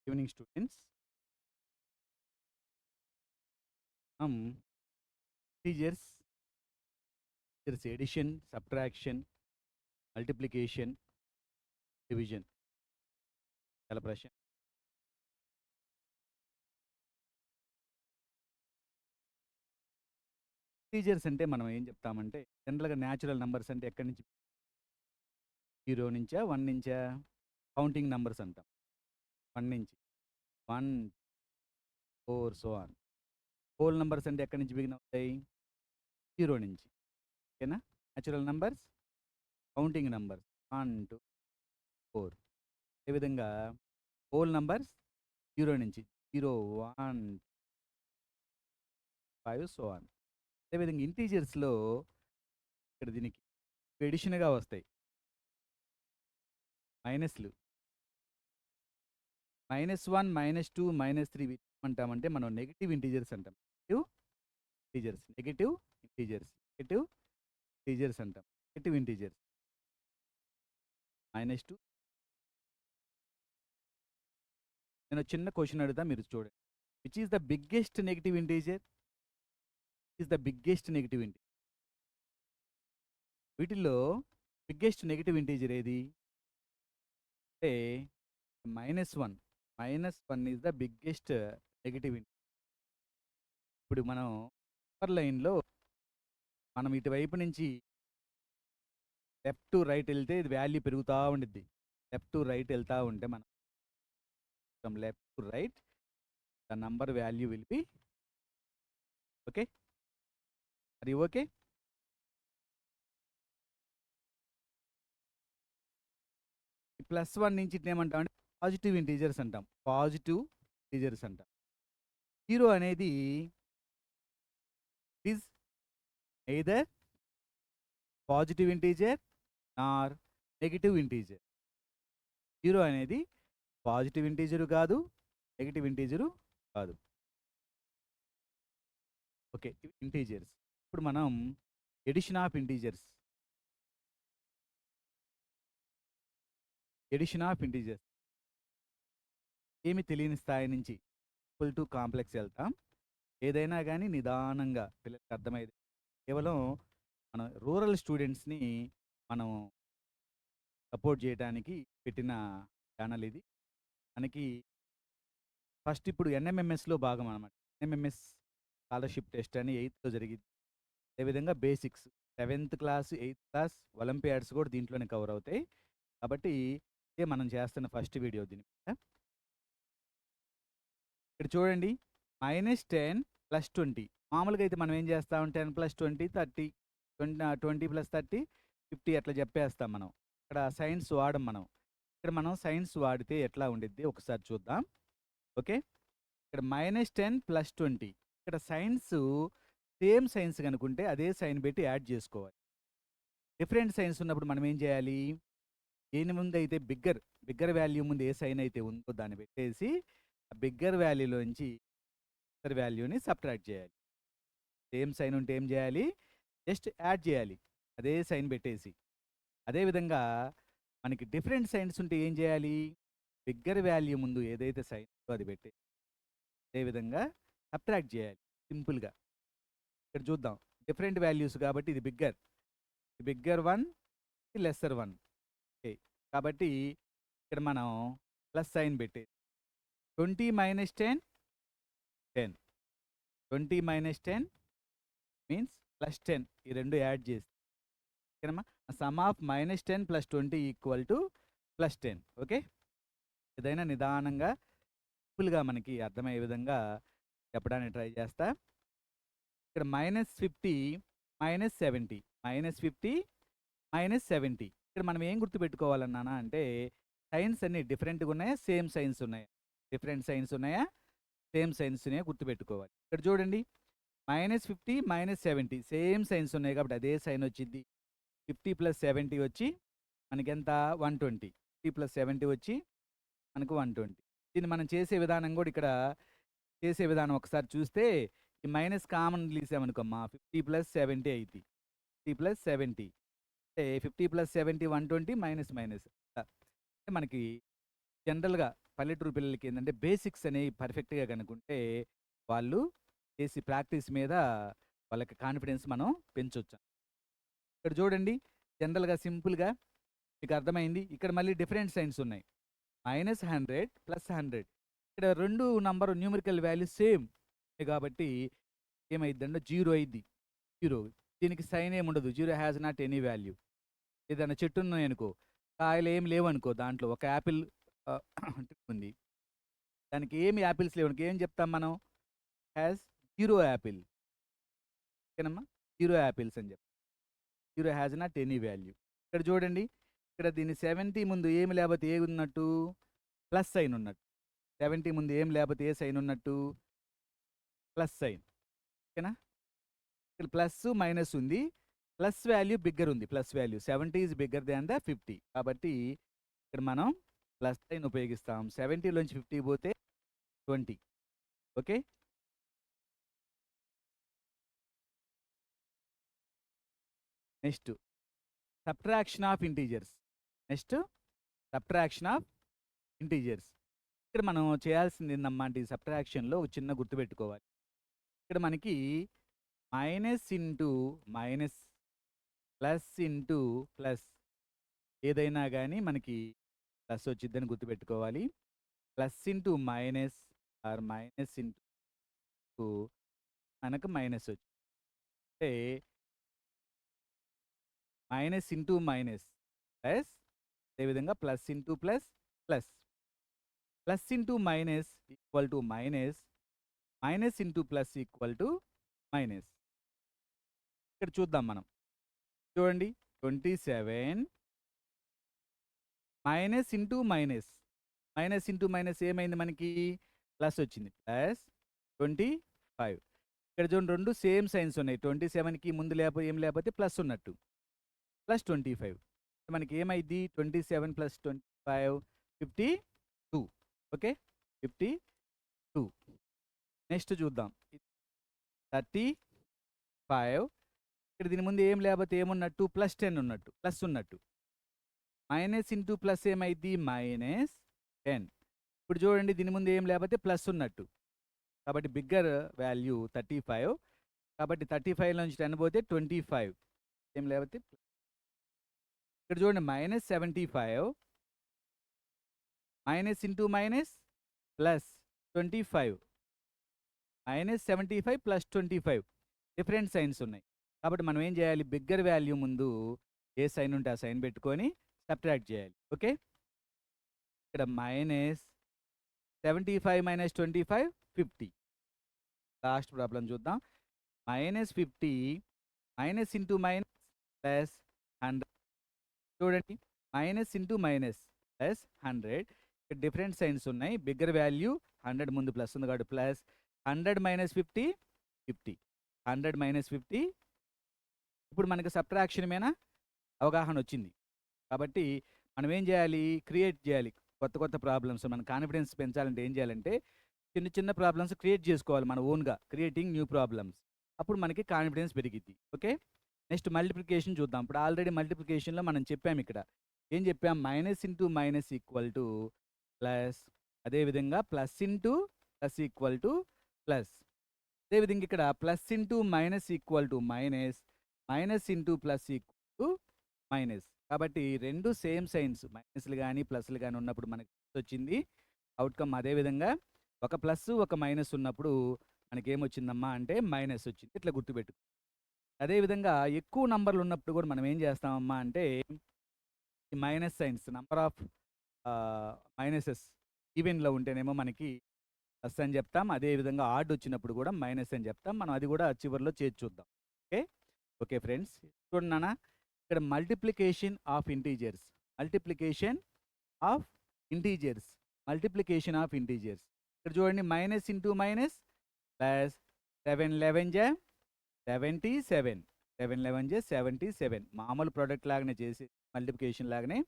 Evening students. Integers, there's addition, subtraction, multiplication, division. Calibration. Integers అంటే మనం ఏం చెప్తామంటే జనరల్గా న్యాచురల్ నంబర్స్ అంటే ఎక్కడి నుంచి 0 నుంచా 1 నుంచా కౌంటింగ్ నంబర్స్ అంటాం 1 నుంచి 1 4 సో ఆన్ హోల్ నంబర్స్ అంటే ఎక్కడి నుంచి బిగిన్ అవుతాయి 0 నుంచి ఓకేనా న్యాచురల్ నంబర్స్ కౌంటింగ్ నంబర్స్ 1 2 4 అదేవిధంగా హోల్ నంబర్స్ 0 నుంచి 0 1 5 సో ఆన్ అదేవిధంగా ఇంటీజర్స్లో ఇక్కడ దీనికి ఎడిషన్గా వస్తాయి మైనస్లు -1 -2 -3 అంటామంటే మనం నెగిటివ్ ఇంటీజర్స్ అంటాం నెగిటివ్ ఇంటీజర్స్ అంటాం నెగిటివ్ ఇంటీజర్స్ -2 నేను చిన్న క్వశ్చన్ అడుగుతా మీరు చూడండి which is the biggest negative integer వీటిల్లో బిగ్గెస్ట్ నెగిటివ్ ఇంటీజర్ ఏది అంటే -1 is the biggest negative integer ఇప్పుడు మనం అప్పర్ లైన్లో మనం ఇటువైపు నుంచి లెఫ్ట్ టు రైట్ వెళ్తే ఇది వాల్యూ పెరుగుతూ ఉండిద్ది లెఫ్ట్ టు రైట్ వెళ్తూ ఉంటే మనం from left to right the number value will be okay అది ఓకే +1 నుంచి ఏమంటాం అంటే పాజిటివ్ ఇంటీజర్స్ అంటాం 0 అనేది is either positive integer or negative integer 0 అనేది పాజిటివ్ ఇంటీజరు కాదు నెగిటివ్ ఇంటీజరు కాదు ఓకే ఇంటీజర్స్ ఇప్పుడు మనం ఎడిషన్ ఆఫ్ ఇంటీజర్స్ ఏమి తెలియని స్థాయి నుంచి ఈక్వల్ టు కాంప్లెక్స్ వెళ్తాం ఏదైనా కానీ నిదానంగా పిల్లలకి అర్థమయ్యేది కేవలం మన రూరల్ స్టూడెంట్స్ని మనం సపోర్ట్ చేయడానికి పెట్టిన ఛానల్ ఇది మనకి ఫస్ట్ ఇప్పుడు ఎన్ఎంఎంఎస్లో భాగం అనమాట ఎన్ఎంఎంఎస్ స్కాలర్షిప్ టెస్ట్ అని 8th జరిగింది అదేవిధంగా basics 7th class 8th class Olympiads కూడా దీంట్లోనే కవర్ అవుతాయి కాబట్టి ఇదే మనం చేస్తున్న ఫస్ట్ వీడియో దీని మీద ఇక్కడ చూడండి -10 + 20 మామూలుగా అయితే మనం ఏం చేస్తాం 10 + 20 30 20 + 30 50 అట్లా చెప్పేస్తాం మనం ఇక్కడ సైన్స్ వాడం మనం ఇక్కడ మనం సైన్స్ వాడితే ఎట్లా ఉండిద్ది ఒకసారి చూద్దాం ఓకే ఇక్కడ -10 + 20 ఇక్కడ సైన్స్ సేమ్ సైన్స్ కనుకుంటే అదే సైన్ పెట్టి యాడ్ చేసుకోవాలి డిఫరెంట్ సైన్స్ ఉన్నప్పుడు మనం ఏం చేయాలి దేని ముందు అయితే బిగ్గర్ వాల్యూ ముందు ఏ సైన్ అయితే ఉందో దాన్ని పెట్టేసి ఆ బిగ్గర్ వాల్యూలోంచి వాల్యూని సబ్ట్రాక్ట్ చేయాలి సేమ్ సైన్ ఉంటే ఏం చేయాలి జస్ట్ యాడ్ చేయాలి అదే సైన్ పెట్టేసి అదేవిధంగా మనకి డిఫరెంట్ సైన్స్ ఉంటే ఏం చేయాలి బిగ్గర్ వాల్యూ ముందు ఏదైతే సైన్ ఉందో అది పెట్టి అదేవిధంగా సబ్ట్రాక్ట్ చేయాలి సింపుల్గా ఇక్కడ చూద్దాం డిఫరెంట్ వాల్యూస్ కాబట్టి ఇది బిగ్గర్ 1 ఇది లెస్సర్ 1 ఓకే కాబట్టి ఇక్కడ మనం ప్లస్ సైన్ పెట్టి 20 - 10 10 20 - 10 మీన్స్ +10 ఈ రెండు యాడ్ చేసి ఓకేనమ్మా సమ్ ఆఫ్ -10 + 20 = +10 ఓకే ఏదైనా నిదానంగా సింపుల్గా మనకి అర్థమయ్యే విధంగా చెప్పడానికి ట్రై చేస్తా ఇక్కడ -50 -70 -50 ఇక్కడ మనం ఏం గుర్తుపెట్టుకోవాలన్నానా అంటే సైన్స్ అన్ని డిఫరెంట్గా ఉన్నాయా సేమ్ సైన్స్ ఉన్నాయా డిఫరెంట్ సైన్స్ ఉన్నాయా సేమ్ సైన్స్ ఉన్నాయా గుర్తుపెట్టుకోవాలి ఇక్కడ చూడండి -50 -70 సేమ్ సైన్స్ ఉన్నాయి కాబట్టి అదే సైన్ వచ్చింది 50 + 70 వచ్చి మనకి ఎంత 120 50 + 70 వచ్చి మనకు 120 దీన్ని మనం చేసే విధానం కూడా ఇక్కడ చేసే విధానం ఒకసారి చూస్తే ఈ మైనస్ కామన్ తీసామనుకోమ్మా 50 + 70 అయింది 50 + 70 అంటే 50 + 70 120 మైనస్ మనకి జనరల్‌గా పల్లెటూరు పిల్లలకి ఏందంటే బేసిక్స్ అనేవి పర్ఫెక్ట్‌గా కనుకుంటే, వాళ్ళు చేసి ప్రాక్టీస్ మీద వాళ్ళకి కాన్ఫిడెన్స్ మనం పెంచొచ్చు. ఇక్కడ చూడండి జనరల్‌గా సింపుల్‌గా మీకు అర్థమైంది. ఇక్కడ మళ్ళీ డిఫరెంట్ సైన్స్ ఉన్నాయి. -100 +100 ఇక్కడ 2 నంబర్ న్యూమరికల్ వాల్యూ సేమ్ కాబట్టి ఏమైద్దంటే 0 అయిద్ది. 0 దీనికి సైన్ ఏముండదు. 0 హాస్ నాట్ ఎనీ వాల్యూ. ఏదైనా చెట్టున్నాయనుకో, కాయలేమి లేవనుకో దాంట్లో ఒక యాపిల్ ఆహ్, ఉంది. దానికి ఏమి యాపిల్స్ లేవనుకో ఏం చెప్తాం మనం? Has 0 Apple. ఓకేనమ్మా? 0 యాపిల్స్ అని చెప్తాం. 0 హాస్ నాట్ ఎనీ వాల్యూ. ఇక్కడ చూడండి. ఇక్కడ దీన్ని 70 ముందు ఏమి లేకపోతే ఏదున్నట్టు? ప్లస్ సైన్ ఉన్నట్టు. 70 ముందు ఏం లేకపోతే ఏ సైన్ ఉన్నట్టు? Plus sign. ఓకేనా? ఇక్కడ ప్లస్, మైనస్ ఉంది. ప్లస్ వాల్యూ బిగ్గర్ ఉంది. Plus value 70 is bigger than the 50. కాబట్టి ఇక్కడ మనం ప్లస్ సైన్ ఉపయోగిస్తాం. 70 లోంచి 50 పోతే 20. Okay? Next subtraction of integers. Next subtraction of integers. ఇక్కడ మనం చేయాల్సింది ఏందమ్మా అంటే ఈ సబ్ట్రాక్షన్‌లో ఒక చిన్న గుర్తుపెట్టుకోవాలి. ఇక్కడ మనకి minus into minus, plus into plus ఏదైనా గానీ మనకి ప్లస్ వచ్చిద్దని గుర్తుపెట్టుకోవాలి. Plus into minus or minus into మనకు మైనస్ వచ్చింది. అంటే మైనస్ ఇంటూ మైనస్ ప్లస్ అదేవిధంగా plus into plus plus. Plus into minus equal to minus, minus into plus equal to minus. ఇక్కడ చూద్దాం మనం. చూడండి 27 minus into minus. Minus into minus ఏమైంది మనకి? ప్లస్ వచ్చింది. ప్లస్ 25. ఇక్కడ చూడండి 2 సేమ్ సైన్స్ ఉన్నాయి. 27కి ముందు ఏం లేకపోతే ప్లస్ ఉన్నట్టు. ప్లస్ 25. మనకి ఏమైద్ది? 27 ప్లస్ 25 52. ఓకే? 52. నెక్స్ట్ చూద్దాం. 35 ఇక్కడ దీని ముందు ఏం లేకపోతే ఏమున్నట్టు? ప్లస్ 10 ఉన్నట్టు. ప్లస్ ఉన్నట్టు. మైనస్ ఇంటూ ప్లస్ ఏమైద్ది? మైనస్ 10. ఇప్పుడు చూడండి దీని ముందు ఏం లేకపోతే ప్లస్ ఉన్నట్టు. కాబట్టి బిగ్గర్ వాల్యూ 35. కాబట్టి 35 నుంచి 10 పోతే 25. ఏం లేకపోతే ఇక్కడ చూడండి -75 minus into minus plus 25. -75 plus 25 different science ఉన్నాయి. కాబట్టి మనం ఏం చేయాలి? బిగ్గర్ వాల్యూ ముందు ఏ సైన్ ఉంటే ఆ సైన్ పెట్టుకొని సబ్ట్రాక్ట్ చేయాలి. ఓకే? ఇక్కడ -75 మైనస్ 25 50. లాస్ట్ ప్రాబ్లం చూద్దాం. -50 మైనస్ ఇంటూ మైనస్ ప్లస్ 100. చూడండి మైనస్ ఇంటూ మైనస్ ప్లస్ 100. ఇక్కడ డిఫరెంట్ సైన్స్ ఉన్నాయి. బిగ్గర్ వాల్యూ 100 ముందు ప్లస్ ఉంది కాబట్టి ప్లస్ 100 మైనస్ 50 50. 100 మైనస్ 50. ఇప్పుడు మనకి సబ్ట్రాక్షన్ మీద అవగాహన వచ్చింది. కాబట్టి మనం ఏం చేయాలి? క్రియేట్ చేయాలి కొత్త కొత్త ప్రాబ్లమ్స్. మన కాన్ఫిడెన్స్ పెంచాలంటే ఏం చేయాలంటే చిన్న చిన్న ప్రాబ్లమ్స్ క్రియేట్ చేసుకోవాలి మన ఓన్‌గా. Creating new problems. అప్పుడు మనకి కాన్ఫిడెన్స్ పెరిగిద్ది. ఓకే? నెక్స్ట్ మల్టిప్లికేషన్ చూద్దాం. ఇప్పుడు ఆల్రెడీ మల్టిప్లికేషన్‌లో మనం చెప్పాము ఇక్కడ. ఏం చెప్పాం? Minus into minus equal to plus. అదేవిధంగా plus into plus equal to plus. అదేవిధంగా ఇక్కడ plus into minus equal to minus, minus into plus equal to minus. కాబట్టి 2 సేమ్ సైన్స్ మైనస్‌లు గాని, ప్లస్‌లు గాని ఉన్నప్పుడు మనకి వచ్చింది అవుట్‌కమ్. అదేవిధంగా ఒక ప్లస్, ఒక మైనస్ ఉన్నప్పుడు మనకేమొచ్చిందమ్మా అంటే మైనస్ వచ్చింది. ఇట్లా గుర్తుపెట్టుకో. అదేవిధంగా ఎక్కువ నంబర్‌లు ఉన్నప్పుడు కూడా మనం ఏం చేస్తామమ్మా అంటే ఈ minus signs number of minuses ఈవెన్‌లో ఉంటేనేమో మనకి ప్లస్ అని చెప్తాం. అదేవిధంగా ఆడ్ వచ్చినప్పుడు కూడా మైనస్ అని చెప్తాం. మనం అది కూడా చివరిలో చేసి చూద్దాం. ఓకే? Okay friends. చూడండి నాన్న ఇక్కడ multiplication of integers. Multiplication of integers. Multiplication of integers. ఇక్కడ చూడండి మైనస్ ఇంటూ మైనస్ ప్లస్ 7 11 జా 77. 7 11 జా 77. మామూలు ప్రోడక్ట్ లాగానే చేసి మల్టిప్లికేషన్ లాగానే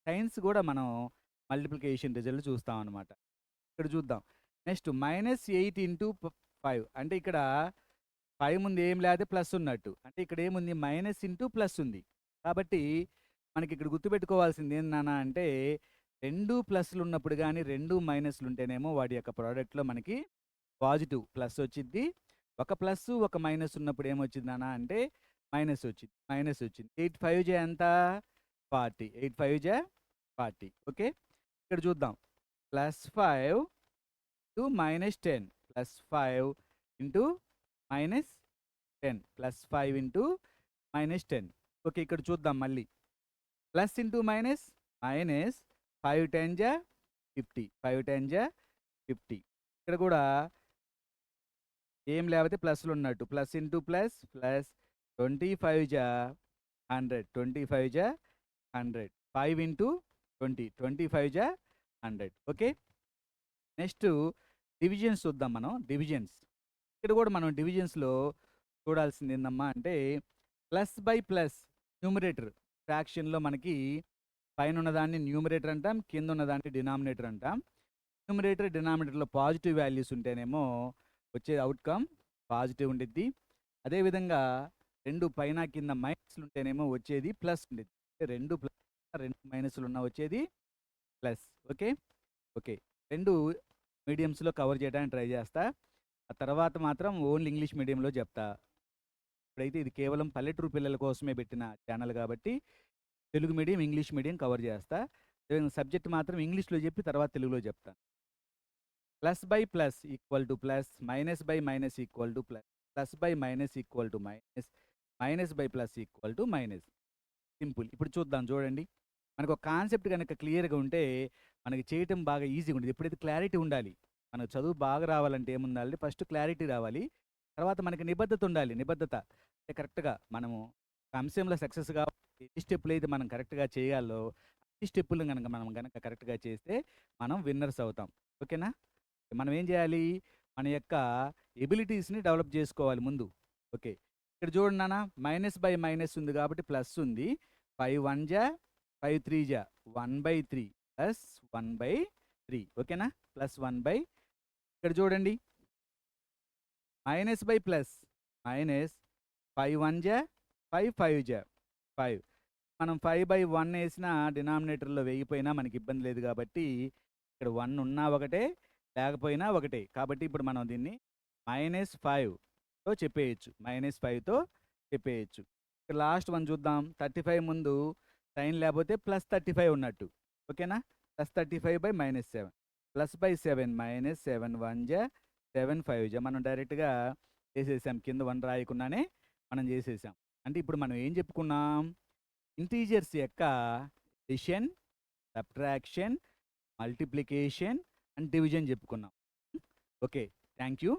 సైన్స్ కూడా మనం మల్టిప్లికేషన్ రిజల్ట్ చూస్తాం అన్నమాట. ఇక్కడ చూద్దాం. నెక్స్ట్ -8 ఇంటూ 5 అంటే ఇక్కడ 5 ముందు ఏం లేకపోతే ప్లస్ ఉన్నట్టు. అంటే ఇక్కడ ఏముంది? మైనస్ ఇంటూ ప్లస్ ఉంది. కాబట్టి మనకి ఇక్కడ గుర్తుపెట్టుకోవాల్సింది ఏంది నాన్న అంటే 2 ప్లస్‌లు ఉన్నప్పుడు గాని, 2 మైనస్‌లు ఉంటేనేమో వాటి యొక్క ప్రోడక్ట్‌లో మనకి పాజిటివ్ ప్లస్ వచ్చిద్ది. ఒక ప్లస్, ఒక మైనస్ ఉన్నప్పుడు ఏమొచ్చింది నాన్న అంటే మైనస్ వచ్చింది. మైనస్ వచ్చింది. 8 5 జా ఎంత? 40. 8 5 జా 40. ఓకే. ఇక్కడ చూద్దాం. +5 ఇంటూ -10 +5 ఇంటూ -10 +5 ఇంటూ -10. ఓకే. ఇక్కడ చూద్దాం మళ్ళీ. ప్లస్ ఇంటూ మైనస్, మైనస్ 5 10 జా 50. 5 10 జా 50. ఇక్కడ కూడా ఏం లేకపోతే ప్లస్‌లు ఉన్నట్టు. ప్లస్ ఇంటూ ప్లస్, ప్లస్ 25 జా 100. 25 జా 100. 5 ఇంటూ 20. 25 జా 100. ఓకే. నెక్స్ట్ డివిజన్స్ చూద్దాం మనం. డివిజన్స్. ఇక్కడ కూడా మనం డివిజన్స్‌లో చూడాల్సింది ఏందమ్మా అంటే ప్లస్ బై ప్లస్ న్యూమరేటర్ ఫ్రాక్షన్‌లో మనకి పైన ఉన్నదాన్ని న్యూమరేటర్ అంటాం. కింద ఉన్నదాన్ని డినామినేటర్ అంటాం. న్యూమరేటర్, డినామినేటర్‌లో పాజిటివ్ వాల్యూస్ ఉంటేనేమో వచ్చే అవుట్‌కమ్ పాజిటివ్ ఉండిద్ది. అదేవిధంగా 2 పైన కింద మైనస్‌లు ఉంటేనేమో వచ్చేది ప్లస్ ఉండిద్ది. అంటే 2 ప్లస్ 2 మైనస్‌లు ఉన్నా వచ్చేది ప్లస్. ఓకే. ఓకే. 2 మీడియమ్స్‌లో కవర్ చేయడానికి ట్రై చేస్తా. ఆ తర్వాత మాత్రం ఓన్లీ ఇంగ్లీష్ మీడియంలో చెప్తా. ఇప్పుడైతే ఇది కేవలం పల్లెటూరు పిల్లల కోసమే పెట్టిన ఛానల్ కాబట్టి Telugu medium, English medium cover చేస్తా. సబ్జెక్ట్ మాత్రం ఇంగ్లీష్‌లో చెప్పి తర్వాత తెలుగులో చెప్తాను. Plus by plus equal to plus, minus by minus equal to plus, plus by minus equal to minus, minus by plus equal to minus. Simple. ఇప్పుడు చూద్దాం చూడండి. మనకు ఒక కాన్సెప్ట్ గనక క్లియర్‌గా ఉంటే మనకి చేయటం బాగా ఈజీగా ఉంటది. ఎప్పుడైతే క్లారిటీ ఉండాలి. మనకు చదువు బాగా రావాలంటే ఏముండాలి? ఫస్ట్ క్లారిటీ రావాలి. తర్వాత మనకి నిబద్ధత ఉండాలి. నిబద్ధత. అంటే కరెక్ట్‌గా మనము ఒక అంశంలో సక్సెస్ కావాలి. ఎన్ని స్టెప్పులైతే మనం కరెక్ట్‌గా చేయాలో, అన్ని స్టెప్పులు గనక మనం కరెక్ట్‌గా చేస్తే మనం విన్నర్స్ అవుతాం. ఓకేనా? మనం ఏం చేయాలి? మన యొక్క ఎబిలిటీస్‌ని డెవలప్ చేసుకోవాలి ముందు. ఓకే. ఇక్కడ చూడండి నాన్న మైనస్ బై మైనస్ ఉంది కాబట్టి ప్లస్ ఉంది. 5 1 జా 5 3 జా 1/3 ప్లస్ 1/3 ఓకేనా? ప్లస్ 1 ఇక్కడ చూడండి మైనస్ బై ప్లస్ మైనస్ 5 1 జా 5 5 జా 5. మనం 5/1 ఏసినా డినామినేటర్‌లో వేయకపోయినా మనకి ఇబ్బంది లేదు కాబట్టి ఇక్కడ 1 ఉన్నా ఒకటే, లేకపోయినా ఒకటే. కాబట్టి ఇప్పుడు మనం దీన్ని -5తో చెప్పేయొచ్చు. -5తో చెప్పేయొచ్చు. ఇక్కడ లాస్ట్ వన్ చూద్దాం. 35 ముందు సైన్ లేకపోతే +35 ఉన్నట్టు. ఓకేనా? +35/-7 +/7 -7 1 జా 7 5 జా మనం డైరెక్ట్‌గా చేసేసాం. కింద 1 రాయకుండానే మనం చేసేసాం. అంటే ఇప్పుడు మనం ఏం చెప్పుకున్నాం? ఇంటీజర్స్ యొక్క addition, subtraction, multiplication and division చెప్పుకున్నాం. ఓకే. Thank you.